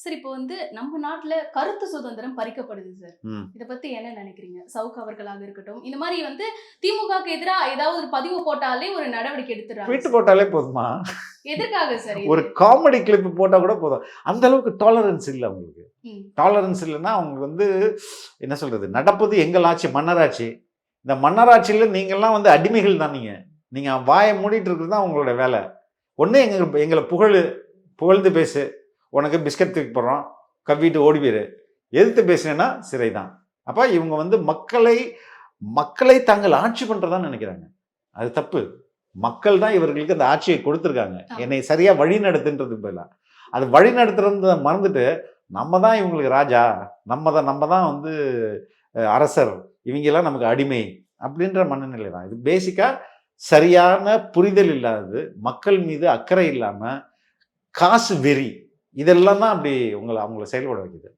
Sir இப்போ வந்து நம்ம நாட்டுல கருத்து சுதந்திரம் பறிக்கப்படுது சார். ம். இத பத்தி என்ன நினைக்கிறீங்க? சவுக் அவர்களாக இருக்கட்டும், இந்த மாரி வந்து திமுகவுக்கு எதிரா ஏதாவது ஒரு பதிவு போட்டாலே ஒரு நடவடிக்கை எடுத்துடுறாங்க ட்வீட் சார். போட்டாலே போதுமா? எதற்காக சார் ஒரு இது? காமெடி கிளிப் போட்டா கூட போதும். அந்த அளவுக்கு டாலரன்ஸ் இல்ல அவங்களுக்கு. ம். டாலரன்ஸ் இல்லன்னா அவங்க வந்து என்ன சொல்றது? நடப்பது எங்கள் ஆட்சி, மன்னராட்சி. இந்த மன்னராட்சியில நீங்கலாம் வந்து அடிமைகள் தான் நீங்க. நீங்க வாய மூடிட்டு இருக்கிறது தான் உங்களோட வேல. ஒண்ணு எங்கள புகழ்ந்து பேசு. உனக்கு பிஸ்கட் தூக்கி போடுறோம். கவ்விட்டு ஓடி போயிரு. எதிர்த்து பேசினேன்னா சிறை தான். அப்ப இவங்க வந்து மக்களை தாங்கள் ஆட்சி பண்றதா நினைக்கிறாங்க. அது தப்பு. மக்கள் தான் இவர்களுக்கு அந்த ஆட்சியை கொடுத்திருக்காங்க. ஆமா. என்னை சரியா வழி நடத்துன்றதுக்கு பதிலா. அது வழி நடத்துறத மறந்துட்டு, நம்ம தான் இவங்களுக்கு ராஜா. நம்ம தான் வந்து அரசர். இவங்கலாம் நமக்கு அடிமை. அப்படின்ற மனநிலை தான். இது பேசிக்கா சரியான புரிதல் இல்லாதது, மக்கள் மீது அக்கறை இல்லாம, காசு வெறி. இதெல்லாம் தான் அப்படி அவங்கள செயல்பட வைக்குது.